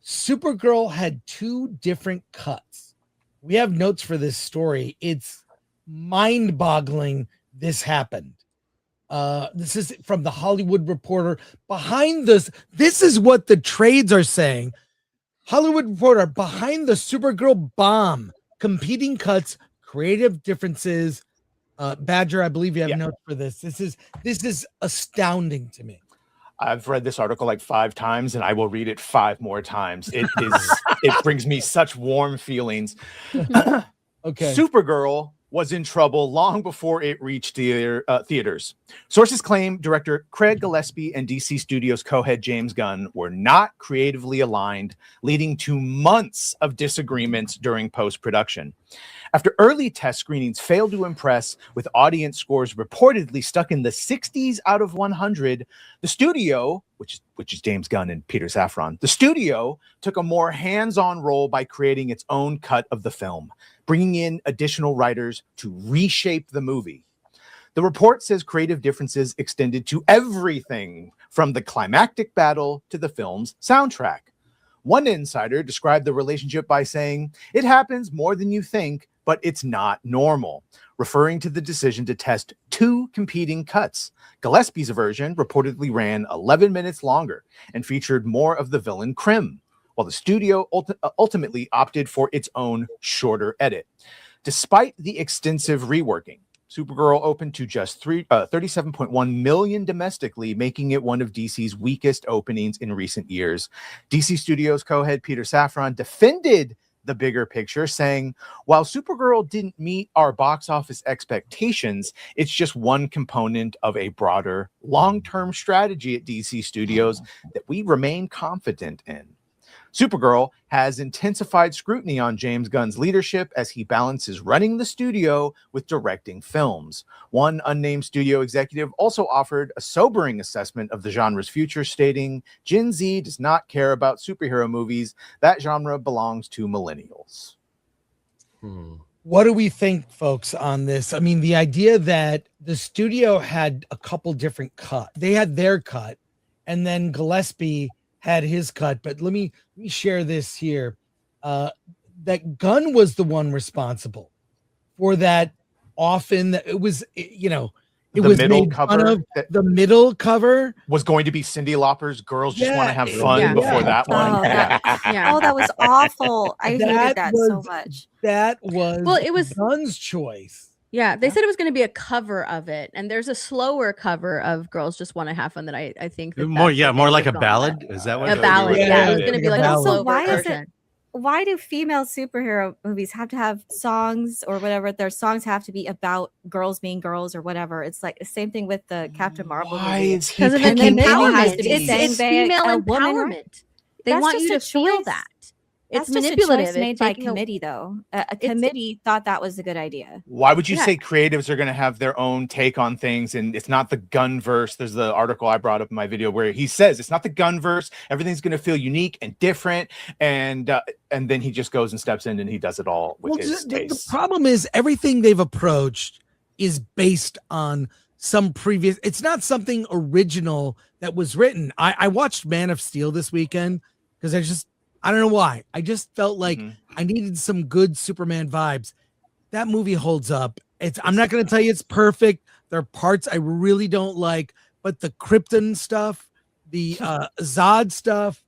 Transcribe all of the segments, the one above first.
Supergirl had 2 different cuts. We have notes for this story. It's mind-boggling this happened. This is from the Hollywood Reporter. Behind this is what the trades are saying. Hollywood Reporter, behind the Supergirl bomb, competing cuts, creative differences. Badger, I believe you have notes for this. This is astounding to me. I've read this article like 5 times, and I will read it 5 more times. It brings me such warm feelings. Okay. Supergirl was in trouble long before it reached theaters. Sources claim director Craig Gillespie and DC Studios co-head James Gunn were not creatively aligned, leading to months of disagreements during post-production. After early test screenings failed to impress, with audience scores reportedly stuck in the 60s out of 100, the studio, which is James Gunn and Peter Safran, the studio took a more hands-on role by creating its own cut of the film, bringing in additional writers to reshape the movie. The report says creative differences extended to everything from the climactic battle to the film's soundtrack. One insider described the relationship by saying, "It happens more than you think, but it's not normal," referring to the decision to test 2 competing cuts. Gillespie's version reportedly ran 11 minutes longer and featured more of the villain Krim, while the studio ultimately opted for its own shorter edit. Despite the extensive reworking, Supergirl opened to just 37.1 million domestically, making it one of DC's weakest openings in recent years. DC Studios co-head Peter Safran defended the bigger picture, saying, "While Supergirl didn't meet our box office expectations, it's just one component of a broader long-term strategy at DC Studios that we remain confident in." Supergirl has intensified scrutiny on James Gunn's leadership as he balances running the studio with directing films. One unnamed studio executive also offered a sobering assessment of the genre's future, stating, "Gen Z does not care about superhero movies. That genre belongs to millennials." What do we think, folks, on this? I mean, the idea that the studio had a couple different cuts. They had their cut, and then Gillespie had his cut, but let me share this here. That Gunn was the one responsible for that. Often that it was, it was middle made cover fun of. The middle cover was going to be Cyndi Lauper's "Girls Just Want to Have Fun" before that one. Oh, that was awful. I hated that so much. That was it was Gunn's choice. Yeah, they said it was going to be a cover of it, and there's a slower cover of "Girls Just Want to Have Fun" that I think more like a ballad. Is that what a ballad? Yeah, it was going to be like a slower version. Why do female superhero movies have to have songs or whatever? Their songs have to be about girls being girls or whatever. It's like the same thing with the Captain Marvel movie. Because of empowerment. It's female empowerment. They want you to feel that. It's manipulative. Made by committee, though. A committee thought that was a good idea. Why would you say creatives are going to have their own take on things, and it's not the Gunverse? There's the article I brought up in my video where he says it's not the Gunverse. Everything's going to feel unique and different, and then he just goes and steps in and he does it all with his taste. The problem is everything they've approached is based on some previous. It's not something original that was written. I watched Man of Steel this weekend because I don't know why. I just felt like I needed some good Superman vibes. That movie holds up. I'm not going to tell you it's perfect. There are parts I really don't like, but the Krypton stuff, the Zod stuff,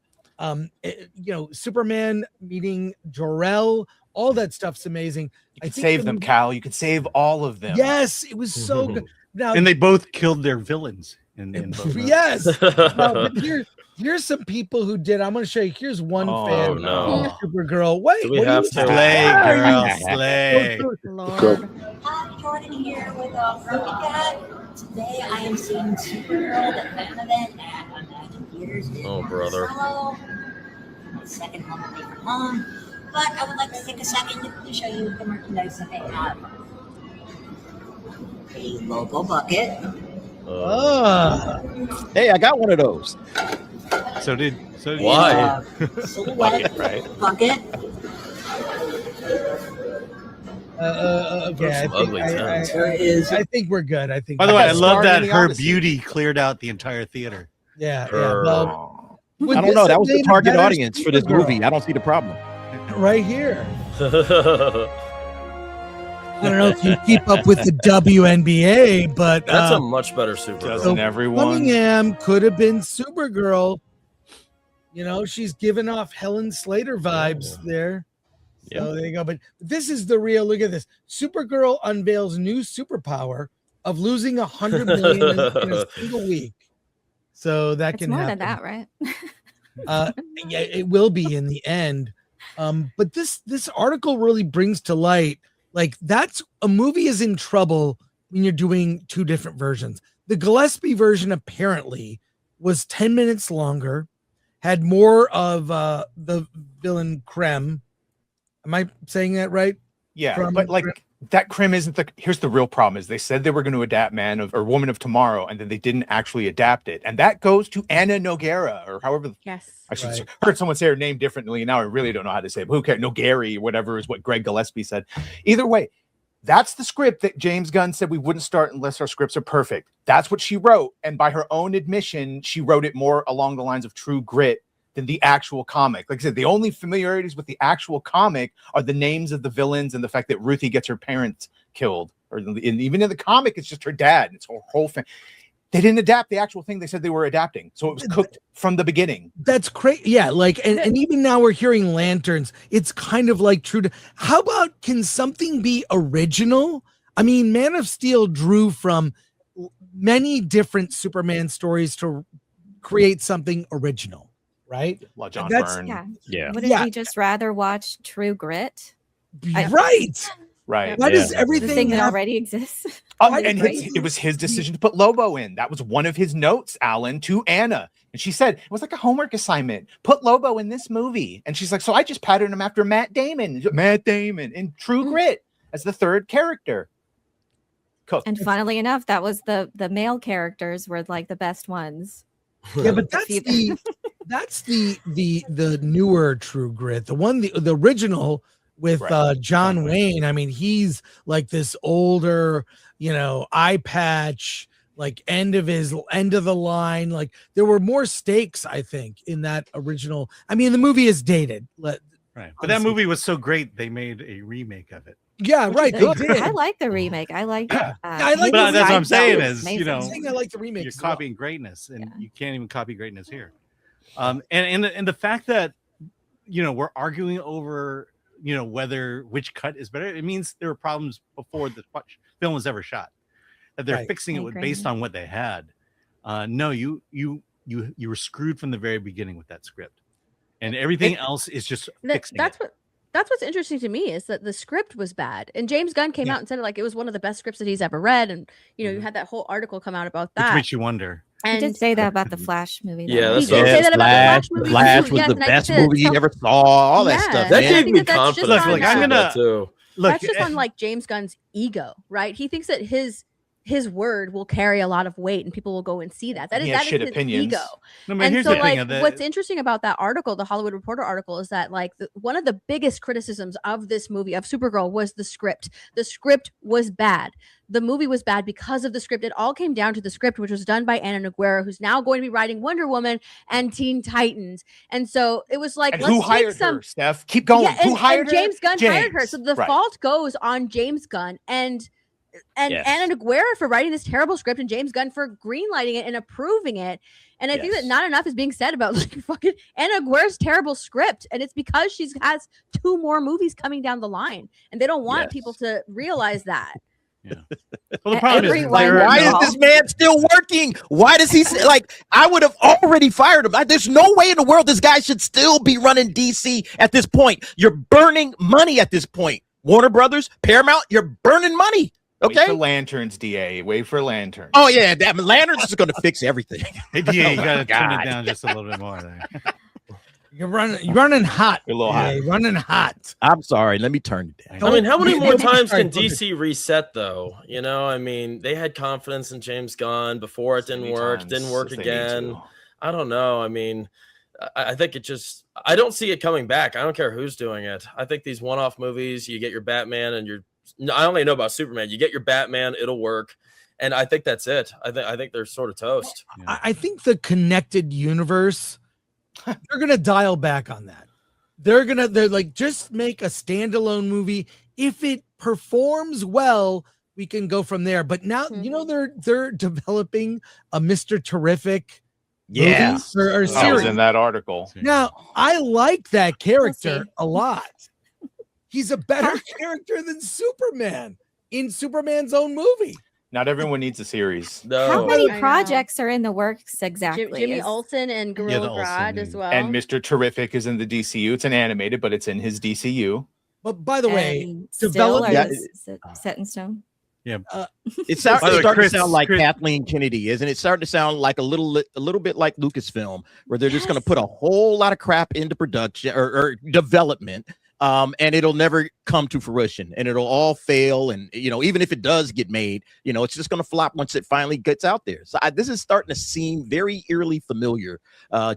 Superman meeting Jor-El, all that stuff's amazing. You could save them, Cal. You could save all of them. Yes, it was so good. Now, and they both killed their villains. Yes. But here's some people who did. I'm going to show you. Here's one fan of Supergirl. Wait, do we have to slay, girl, slay? Lord. Hi, Jordan here with Cat. Today I am seeing Supergirl, the fan event at Imagine Theaters. Oh, brother. My second holiday from home. But I would like to take a second to show you the merchandise that they have. A logo bucket. Hey, I got one of those. So did why? Silhouette bucket. Okay, I think we're good. I think. By the way, I love that her beauty cleared out the entire theater. Yeah. Would I don't this know. That have was the made a target better audience for this Supergirl? movie. I don't see the problem. Right here. I don't know if you keep up with the WNBA, but That's a much better Supergirl. Doesn't everyone? Cunningham could have been Supergirl. You know, she's giving off Helen Slater vibes there. So there you go. But this is the real. Look at this. Supergirl unveils new superpower of losing 100 million in a single week. So that It's can more happen. than that, right? Yeah, it will be in the end. But this article really brings to light, like, that's a movie is in trouble when you're doing two different versions. The Gillespie version apparently was 10 minutes longer, had more of the villain creme. Am I saying that right? Yeah, From but like that Krim isn't the. Here's the real problem: is they said they were going to adapt Man of or Woman of Tomorrow, and then they didn't actually adapt it, and that goes to Anna Noguera or however. Yes. I should Right. heard someone say her name differently. Now I really don't know how to say it. But who cares? Nogari, whatever is what Greg Gillespie said. Either way, that's the script that James Gunn said we wouldn't start unless our scripts are perfect. That's what she wrote, and by her own admission, she wrote it more along the lines of True Grit than the actual comic. Like I said, the only familiarities with the actual comic are the names of the villains and the fact that Ruthie gets her parents killed. Or even in the comic, it's just her dad and it's her whole family. They didn't adapt the actual thing they said they were adapting. So it was cooked from the beginning. That's crazy. Yeah, like, and even now we're hearing lanterns. It's kind of like true to. How about, can something be original? I mean, Man of Steel drew from many different Superman stories to create something original, right? Like John That's- Byrne. Yeah. Yeah. Wouldn't Yeah. we just rather watch True Grit? Right. Right. Why does The everything thing that have- already exists. And it was his decision to put Lobo in. That was one of his notes, Alan, to Anna. And she said, it was like a homework assignment. Put Lobo in this movie. And she's like, so I just patterned him after Matt Damon in True Grit as the third character. Cooked. And funnily enough, that was the male characters were like the best ones. Yeah, but that's the newer True Grit. The one, the original with Right. John Wayne. I mean, he's like this older, eye patch, like end of the line. Like, there were more stakes, I think, in that original. I mean, the movie is dated. Right. But that movie was so great, they made a remake of it. Yeah, right. They did. I like the remake. I like. I like But the that's what I'm remake. saying That was is, amazing. I'm saying I like the remake. you're as well. copying greatness, and Yeah. you can't even copy greatness here. And the fact that we're arguing over which cut is better, it means there were problems before the film was ever shot. That they're Right. fixing I it agree. based on what they had. No, you were screwed from the very beginning with that script, and everything else is just fixing it. That's what's interesting to me is that the script was bad, and James Gunn came out and said like it was one of the best scripts that he's ever read, and you had that whole article come out about Which that. makes you wonder. He And did say that about the Flash movie. though. Yeah, He that's did what I say was- that about the Flash The movie. Flash too. was Yes, the and I best think that movie you so- ever saw. All that Yeah. stuff, That I man. gave think me that that's just confidence. on, when you I'm said gonna- that, too. Look, that's just on like James Gunn's ego, right? He thinks that his word will carry a lot of weight and people will go and see that. That He is has shit his opinions. ego. no, but And here's so the like thing. what's interesting about that article, the Hollywood Reporter article, is that like one of the biggest criticisms of this movie of Supergirl was the script. The script was bad. The movie was bad because of the script. It all came down to the script, which was done by Anna Noguera, who's now going to be writing Wonder Woman and Teen Titans. And so it was like, And let's who take hired some her, Steph? Keep going. yeah, Who hired her? James Gunn hired her. James. So the Right. fault goes on James Gunn and Yes. Anna Noguera for writing this terrible script and James Gunn for greenlighting it and approving it. And I think that Yes. not enough is being said about like fucking Anna Noguera's terrible script. And it's because she has 2 more movies coming down the line. And they don't want Yes. people to realize that. Well, the problem is Everyone- there- Why is this man still working? Why does he say, like, I would have already fired him? There's no way in the world this guy should still be running DC at this point. You're burning money at this point. Warner Brothers, Paramount, you're burning money. Wait Okay. for lanterns, DA. Wait for lanterns. Oh yeah, that Lanterns is going to fix everything. Hey, DA, you Oh, gotta turn God. it down just a little bit more there. You're running hot. You're a little hot. Yeah, running hot. I'm sorry. Let me turn it down. I mean, how many more Don't- times sorry, can go ahead. DC reset, though? I mean, they had confidence in James Gunn before it didn't Many work. times Didn't work as they need again. to. I don't know. I mean, I think it just. I don't see it coming back. I don't care who's doing it. I think these one-off movies, you get your Batman and your. I only know about Superman. You get your Batman, it'll work, and I think that's it. I think they're sort of toast. I think the connected universe they're gonna dial back on that. They're like, just make a standalone movie. If it performs well, we can go from there. But now, they're developing a Mr. Terrific Yeah. movie or That was series. in that article. Now, I like that character see. a lot. He's a better character than Superman in Superman's own movie. Not everyone needs a series. No. How many I know. projects are in the works exactly? Jimmy Is- Olsen and Gorilla the Olsen Grodd as and- well. And Mr. Terrific is in the DCU. It's an animated, but it's in his DCU. But by the way, and still, develop- or Yeah, is it set in stone? It's By the way, starting to Chris- sound like Chris- Kathleen Kennedy, isn't it? Starting to sound like a little bit like Lucasfilm, where they're just going to put a whole lot of crap into production or development, and it'll never come to fruition, and it'll all fail. And even if it does get made, it's just going to flop once it finally gets out there. So this is starting to seem very eerily familiar,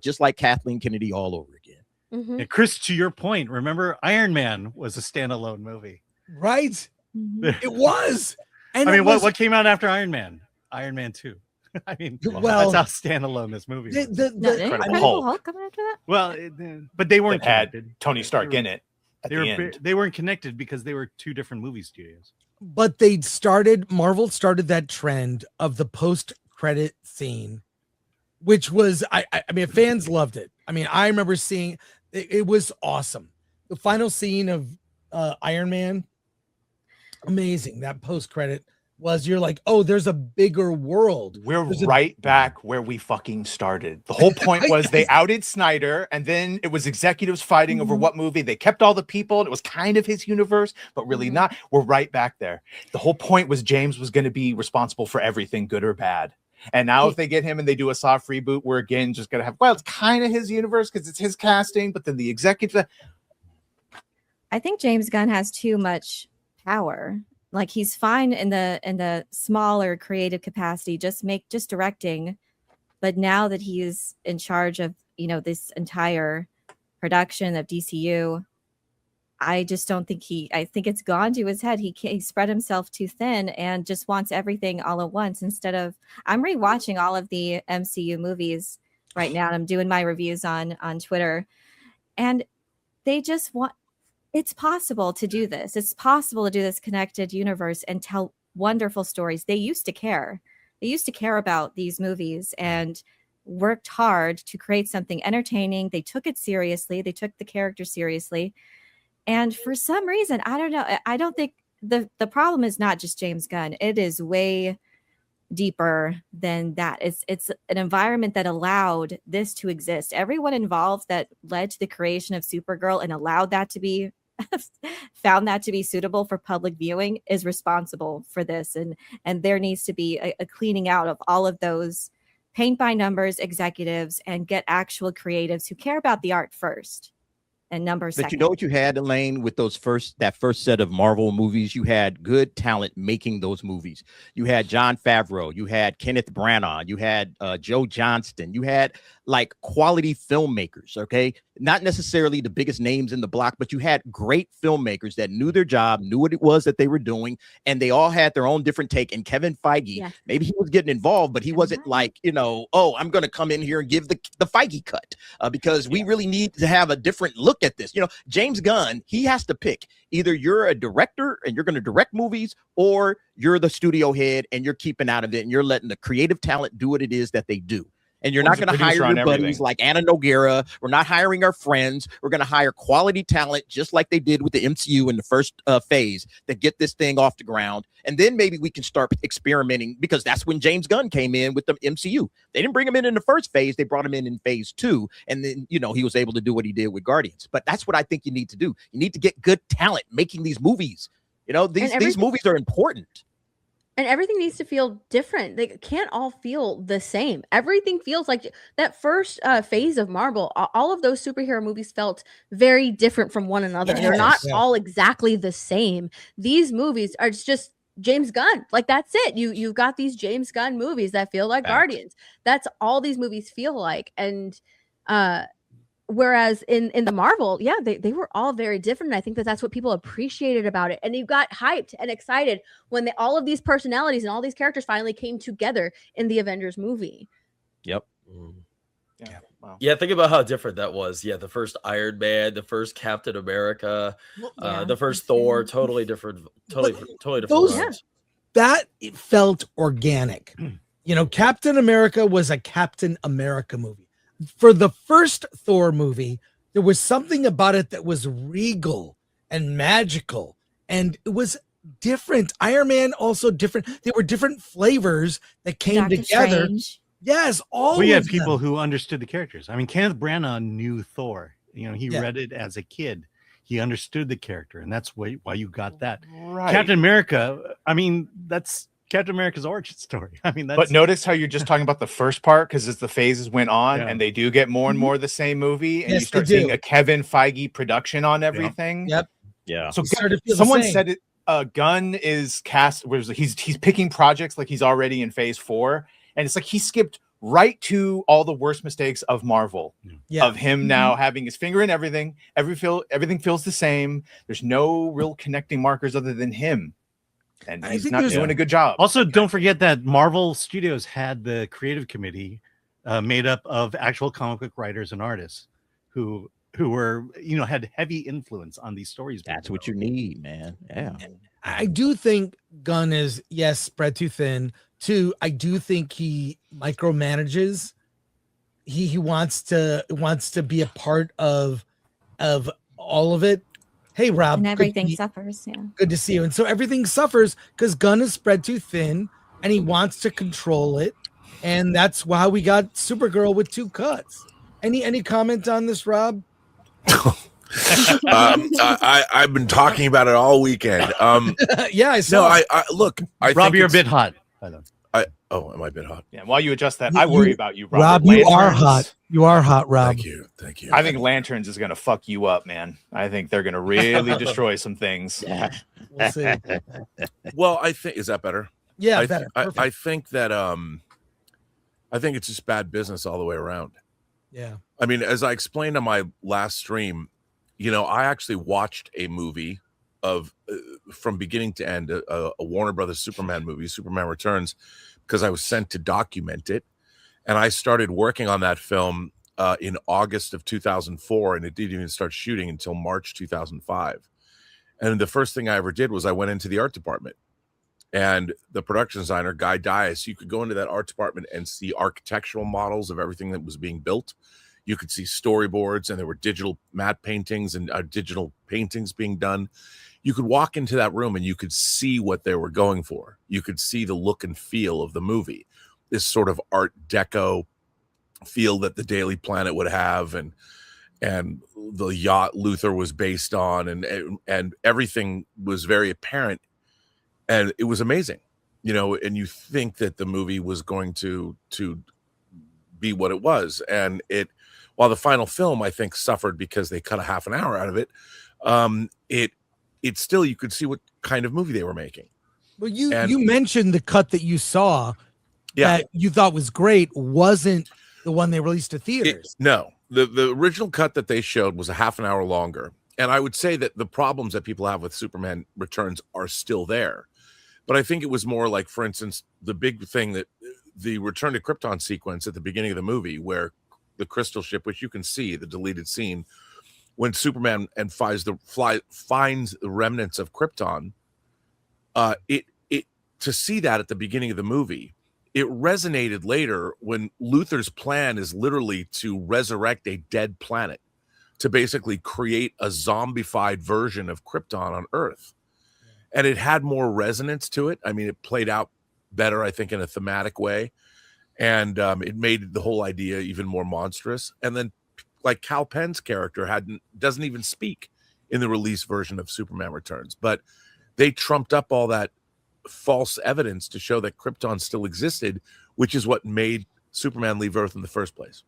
just like Kathleen Kennedy all over again. Mhm. And Chris, to your point, remember Iron Man was a standalone movie. right? Mhm. It was. And I it mean, was, what came out after Iron Man? Iron Man 2. I mean, Well, that's how standalone this movie the, was. the, No, the- didn't Incredible Incredible Hulk. Hulk come after that? Well, but they weren't It had connected. Tony Stark in it at They the were end. they weren't connected because they were two different movie studios. but Marvel started that trend of the post-credit scene, which was, I mean, fans loved it. I mean, I remember seeing it was awesome. The final scene of Iron Man, amazing. That post-credit was, you're like, oh, there's a bigger world. We're There's a- right back where we fucking started. The whole point was they outed Snyder, and then it was executives fighting over Mhm. what movie. They kept all the people. And it was kind of his universe, but really Mhm. not. We're right back there. The whole point was James was going to be responsible for everything, good or bad. And now if they get him and they do a soft reboot, we're again just going to have, well, it's kind of his universe because it's his casting, but then the executive. I think James Gunn has too much power. Like, he's fine in the smaller creative capacity, just directing. But now that he is in charge of, this entire production of DCU, I just don't think I think it's gone to his head. He spread himself too thin and just wants everything all at once instead of, I'm rewatching all of the MCU movies right now, and I'm doing my reviews on Twitter, and they just want, it's possible to do this. It's possible to do this connected universe and tell wonderful stories. They used to care. They used to care about these movies and worked hard to create something entertaining. They took it seriously. They took the character seriously. And for some reason, I don't know. I don't think the problem is not just James Gunn. It is way deeper than that. It's an environment that allowed this to exist. Everyone involved that led to the creation of Supergirl and allowed that to be found that to be suitable for public viewing is responsible for this. And there needs to be a cleaning out of all of those paint by numbers executives and get actual creatives who care about the art first and numbers But second. you know what you had, Elaine, with that first set of Marvel movies? You had good talent making those movies. You had Jon Favreau, you had Kenneth Branagh, you had Joe Johnston, you had like quality filmmakers, okay? Not necessarily the biggest names in the block, but you had great filmmakers that knew their job, knew what it was that they were doing, and they all had their own different take. And Kevin Feige, maybe he was getting involved, but he wasn't like, oh, I'm going to come in here and give the Feige cut because we really need to have a different look at this. James Gunn, he has to pick. Either you're a director and you're going to direct movies, or you're the studio head and you're keeping out of it and you're letting the creative talent do what it is that they do. And you're not going to hire your buddies like Anna Noguera. We're not hiring our friends. We're going to hire quality talent, just like they did with the MCU in the first phase, that get this thing off the ground. And then maybe we can start experimenting, because that's when James Gunn came in with the MCU. They didn't bring him in the first phase. They brought him in phase 2. And then, he was able to do what he did with Guardians. But that's what I think you need to do. You need to get good talent making these movies. These movies are important. And everything needs to feel different. They can't all feel the same. Everything feels like that first phase of Marvel. All of those superhero movies felt very different from one another. Yes, They're not yeah. all exactly the same. These movies are just James Gunn. Like, that's it. You've got these James Gunn movies that feel like Guardians. That's all these movies feel like. And whereas in the Marvel, they were all very different. And I think that's what people appreciated about it. And you got hyped and excited when all of these personalities and all these characters finally came together in the Avengers movie. Yep. Yeah. Wow. Yeah, think about how different that was. Yeah, the first Iron Man, the first Captain America, Yeah, the first that's Thor, true. totally different, But totally different those- runs. That it felt organic. You know, Captain America was a Captain America movie. For the first Thor movie, there was something about it that was regal and magical, and it was different. Iron Man also different. They were different flavors that came Doctor together. Strange. Yes, all We had of people them. who understood the characters. I mean, Kenneth Branagh knew Thor. You know, he Yeah. read it as a kid. He understood the character, and that's why you got that. Right. Captain America. I mean, that's Captain America's origin story. I mean, that's But notice how you're just talking about the first part, because as the phases went on, Yeah. and they do get more and more the same movie, and Yes, you start they seeing do. a Kevin Feige production on everything. Yep. Yeah. So You started to feel the someone same. said it. Gunn is cast. He's picking projects like he's already in phase 4, and it's like he skipped right to all the worst mistakes of Marvel. Yeah. Of him now having his finger in everything. Everything feels the same. There's no real connecting markers other than him, and I he's think not there's- doing a good job. Also, don't forget that Marvel Studios had the creative committee made up of actual comic book writers and artists who were, you know, had heavy influence on these stories. That's what you need, man. Yeah. I do think Gunn is, yes, spread too thin. Two, I do think he micromanages. He wants to be a part of all of it. Hey, Rob, And good to everything be- suffers. Yeah. good to see you. And so everything suffers because Gunn is spread too thin, and he wants to control it, and that's why we got Supergirl with 2 cuts. Any comment on this, Rob? I've been talking about it all weekend. Yeah, I saw. No, I look. I Rob, think you're a it's- bit hot. By the way. am I a bit hot? Yeah, while you adjust that, You- I worry you- about you, Rob, Robert. you are Lanterns- hot. You are hot, Rob. Thank you. Thank you. I think Lanterns is gonna fuck you up, man. I think they're gonna really destroy some things. We'll see. Well, I think is that better? Yeah, I, better. I Perfect. think that I think it's just bad business all the way around. Yeah. I mean, as I explained on my last stream, you know, I actually watched a movie of from beginning to end, a Warner Brothers Superman movie, Superman Returns, because I was sent to document it, and I started working on that film in August of 2004, and it didn't even start shooting until March 2005. And the first thing I ever did was I went into the art department, and the production designer, Guy Dias, you could go into that art department and see architectural models of everything that was being built. You could see storyboards, and there were digital matte paintings and digital paintings being done. You could walk into that room and you could see what they were going for. You could see the look and feel of the movie, this sort of Art Deco feel that the Daily Planet would have, and the yacht Luthor was based on, and everything was very apparent, and it was amazing, you know. And you think that the movie was going to be what it was, and while the final film I think suffered because they cut a half an hour out of it, it still, you could see what kind of movie they were making. Well, you And- you mentioned the cut that you saw Yeah. that you thought was great wasn't the one they released to theaters. No, the original cut that they showed was a half an hour longer, and I would say that the problems that people have with Superman Returns are still there, but I think it was more like, for instance, the big thing that the Return to Krypton sequence at the beginning of the movie, where the crystal ship, which you can see the deleted scene, when Superman and finds the remnants of Krypton, it to see that at the beginning of the movie, it resonated later when Luthor's plan is literally to resurrect a dead planet, to basically create a zombified version of Krypton on Earth. And it had more resonance to it. I mean, it played out better, I think, in a thematic way. And it made the whole idea even more monstrous. And then, like, Cal Penn's character doesn't even speak in the release version of Superman Returns, but they trumped up all that false evidence to show that Krypton still existed, which is what made Superman leave Earth in the first place.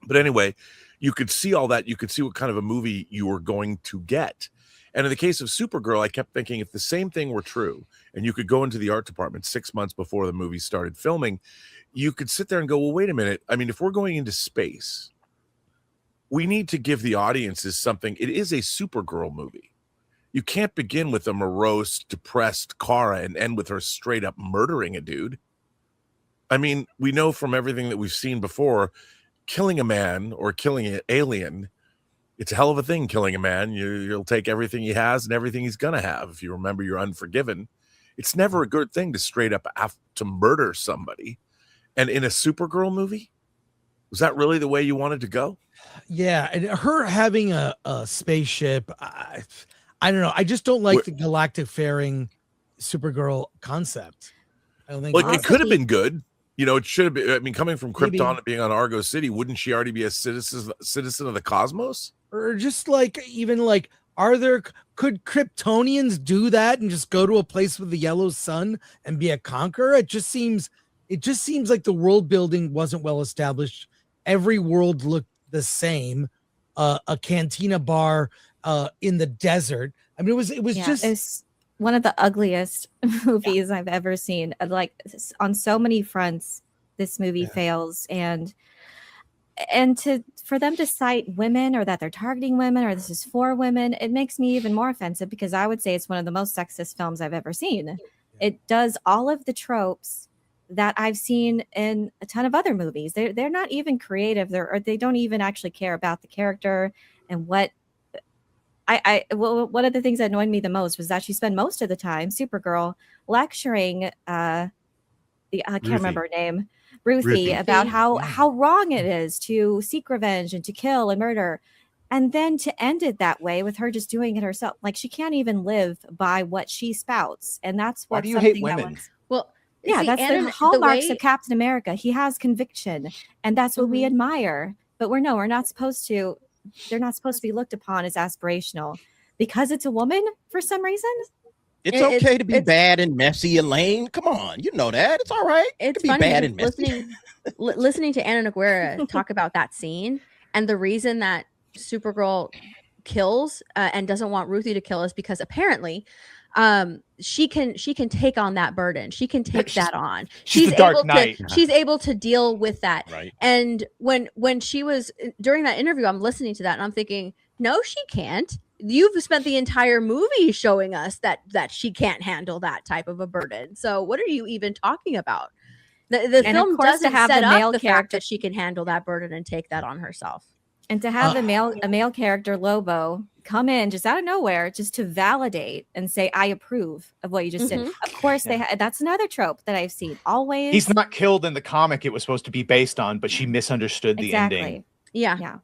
But anyway, you could see all that. You could see what kind of a movie you were going to get. And in the case of Supergirl, I kept thinking, if the same thing were true, and you could go into the art department 6 months before the movie started filming, you could sit there and go, well, wait a minute. I mean, if we're going into space, we need to give the audiences something. It is a Supergirl movie. You can't begin with a morose, depressed Kara and end with her straight up murdering a dude. I mean, we know from everything that we've seen before, killing a man or killing an alien, it's a hell of a thing killing a man. You'll take everything he has and everything he's going to have. If you remember, you're unforgiven. It's never a good thing to straight up have to murder somebody. And in a Supergirl movie, was that really the way you wanted to go? Yeah, and her having a spaceship, I don't know. I just don't like the galactic faring Supergirl concept. I don't think Like it could have been good. You know, it should have been. I mean, coming from Krypton Maybe. and being on Argo City, wouldn't she already be a citizen of the cosmos? Or just like even like, could Kryptonians do that and just go to a place with the yellow sun and be a conqueror? It just seems like the world building wasn't well established. Every world looked the same. A cantina bar in the desert. I mean, it was just. It's one of the ugliest movies I've ever seen. Like on so many fronts, this movie fails, and for them to cite women or that they're targeting women or this is for women, it makes me even more offensive because I would say it's one of the most sexist films I've ever seen. It does all of the tropes that I've seen in a ton of other movies. They're not even creative. They don't even actually care about the character and what. One of the things that annoyed me the most was that she spent most of the time, Supergirl, lecturing I can't remember her name, Ruthie, about how wrong it is to seek revenge and to kill and murder. And then to end it that way with her just doing it herself. Like she can't even live by what she spouts. And that's what. Why do you hate women? Well, yeah, see, that's Anna, the hallmarks way- of Captain America. He has conviction, and that's what we admire. But we're not supposed to. They're not supposed to be looked upon as aspirational because it's a woman for some reason. It's okay to be bad and messy and lame. Come on, you know that. It's all right. It's to be funny bad and messy. listening to Anna Noguera talk about that scene and the reason that Supergirl kills and doesn't want Ruthie to kill is because apparently she can take on that burden. She can take that on. She's the Dark able Knight. she's able to deal with that. Right. And when she was during that interview, I'm listening to that and I'm thinking, no, she can't. You've spent the entire movie showing us that she can't handle that type of a burden. So what are you even talking about? The film doesn't set up the fact that she can handle that burden and take that on herself. And to have a male character, Lobo, come in just out of nowhere, just to validate and say, "I approve of what you just did." Of course, that's another trope that I've seen. Always, He's not killed in the comic it was supposed to be based on, but she misunderstood the ending. Yeah.